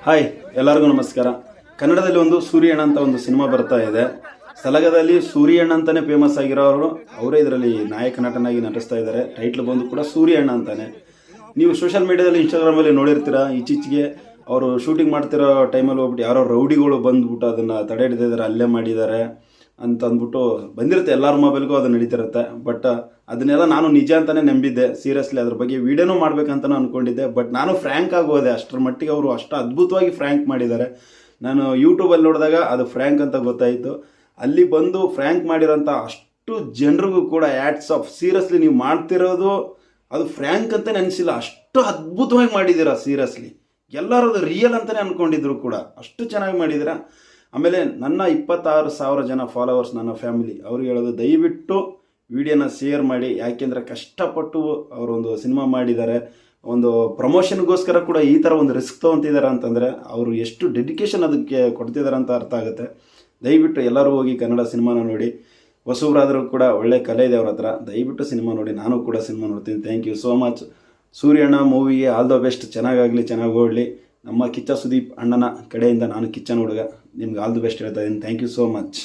Hi, ಎಲ್ಲರಿಗೂ ನಮಸ್ಕಾರ. ಕನ್ನಡದಲ್ಲಿ ಒಂದು ಸೂರ್ಯಣ್ಣ ಅಂತ ಒಂದು ಸಿನಿಮಾ ಬರ್ತಾ ಇದೆ. ಸಲಗದಲ್ಲಿ ಸೂರ್ಯಣ್ಣ ಅಂತಾನೆ ಫೇಮಸ್ ಆಗಿರೋರು ಅವರೇ ಇದರಲ್ಲಿ ನಾಯಕ ನಟನಾಗಿ ನಟಿಸ್ತಾ ಇದ್ದಾರೆ. ಟೈಟ್ಲ್ ಬಂದು ಕೂಡ ಸೂರ್ಯಣ್ಣ ಅಂತಾನೆ. ನೀವು ಸೋಷಿಯಲ್ ಮೀಡಿಯಾದಲ್ಲಿ ಇನ್ಸ್ಟಾಗ್ರಾಮಲ್ಲಿ ನೋಡಿರ್ತೀರಾ. ಈಚೀಚೆಗೆ ಅವರು ಶೂಟಿಂಗ್ ಮಾಡ್ತಿರೋ ಟೈಮಲ್ಲಿ ಹೋಗ್ಬಿಟ್ಟು ಯಾರೋ ರೌಡಿಗಳು ಬಂದ್ಬಿಟ್ಟು ಅದನ್ನು ತಡೆ ಹಿಡಿದಿದ್ದಾರೆ, ಅಲ್ಲೇ ಮಾಡಿದ್ದಾರೆ ಅಂತ ಅಂದ್ಬಿಟ್ಟು ಬಂದಿರುತ್ತೆ. ಎಲ್ಲರ ಮೊಬೈಲ್ಗೂ ಅದು ನಡೀತಿರುತ್ತೆ. ಬಟ್ ಅದನ್ನೆಲ್ಲ ನಾನು ನಿಜ ಅಂತಲೇ ನಂಬಿದ್ದೆ. ಸೀರಿಯಸ್ಲಿ ಅದ್ರ ಬಗ್ಗೆ ವಿಡಿಯೋನೂ ಮಾಡ್ಬೇಕಂತ ಅಂದ್ಕೊಂಡಿದ್ದೆ. ಬಟ್ ನಾನು ಫ್ರ್ಯಾಂಕ್ ಆಗೋದೆ. ಅಷ್ಟರ ಮಟ್ಟಿಗೆ ಅವರು ಅಷ್ಟು ಅದ್ಭುತವಾಗಿ ಫ್ರ್ಯಾಂಕ್ ಮಾಡಿದ್ದಾರೆ. ನಾನು ಯೂಟ್ಯೂಬಲ್ಲಿ ನೋಡಿದಾಗ ಅದು ಫ್ರ್ಯಾಂಕ್ ಅಂತ ಗೊತ್ತಾಯಿತು. ಅಲ್ಲಿ ಬಂದು ಫ್ರ್ಯಾಂಕ್ ಮಾಡಿರೋಂಥ ಅಷ್ಟು ಜನರಿಗೂ ಕೂಡ ಆ್ಯಡ್ಸ್ ಆಫ್. ಸೀರಿಯಸ್ಲಿ ನೀವು ಮಾಡ್ತಿರೋದು ಅದು ಫ್ರ್ಯಾಂಕ್ ಅಂತಲೇ ಅನಿಸಿಲ್ಲ. ಅಷ್ಟು ಅದ್ಭುತವಾಗಿ ಮಾಡಿದ್ದೀರಾ. ಸೀರಿಯಸ್ಲಿ ಎಲ್ಲರೂ ಅದು ರಿಯಲ್ ಅಂತಲೇ ಅಂದ್ಕೊಂಡಿದ್ರು ಕೂಡ. ಅಷ್ಟು ಚೆನ್ನಾಗಿ ಮಾಡಿದ್ದೀರಾ. ಆಮೇಲೆ ನನ್ನ 26,000 ಜನ ಫಾಲೋವರ್ಸ್, ನನ್ನ ಫ್ಯಾಮಿಲಿ, ಅವ್ರಿಗೆ ಹೇಳೋದು ದಯವಿಟ್ಟು ವಿಡಿಯೋನ ಶೇರ್ ಮಾಡಿ. ಯಾಕೆಂದರೆ ಕಷ್ಟಪಟ್ಟು ಅವರೊಂದು ಸಿನಿಮಾ ಮಾಡಿದ್ದಾರೆ. ಒಂದು ಪ್ರಮೋಷನ್ಗೋಸ್ಕರ ಕೂಡ ಈ ಥರ ಒಂದು ರಿಸ್ಕ್ ತೊಗೊತಿದ್ದಾರೆ ಅಂತಂದರೆ ಅವರು ಎಷ್ಟು ಡೆಡಿಕೇಶನ್ ಅದಕ್ಕೆ ಕೊಡ್ತಿದ್ದಾರೆ ಅಂತ ಅರ್ಥ ಆಗುತ್ತೆ. ದಯವಿಟ್ಟು ಎಲ್ಲರೂ ಹೋಗಿ ಕನ್ನಡ ಸಿನಿಮಾನ ನೋಡಿ. ಹೊಸಬ್ರಾದರೂ ಕೂಡ ಒಳ್ಳೆ ಕಲೆ ಇದೆ ಅವ್ರ ಹತ್ರ. ದಯವಿಟ್ಟು ಸಿನಿಮಾ ನೋಡಿ. ನಾನು ಕೂಡ ಸಿನಿಮಾ ನೋಡ್ತೀನಿ. Thank you so much. Suryanna ಮೂವಿಗೆ ಆಲ್ ದ ಬೆಸ್ಟ್. ಚೆನ್ನಾಗಾಗಲಿ, ಚೆನ್ನಾಗಿ ಓಡಲಿ. ನಮ್ಮ ಕಿಚ್ಚ ಸುದೀಪ್ ಅಣ್ಣನ ಕಡೆಯಿಂದ ನಾನು ಕಿಚ್ಚನ ಹುಡುಗ. ನಿಮ್ಗೆ ಆಲ್ ದಿ ಬೆಸ್ಟ್ ಹೇಳ್ತಾ ಇದ್ದೀನಿ. Thank you so much.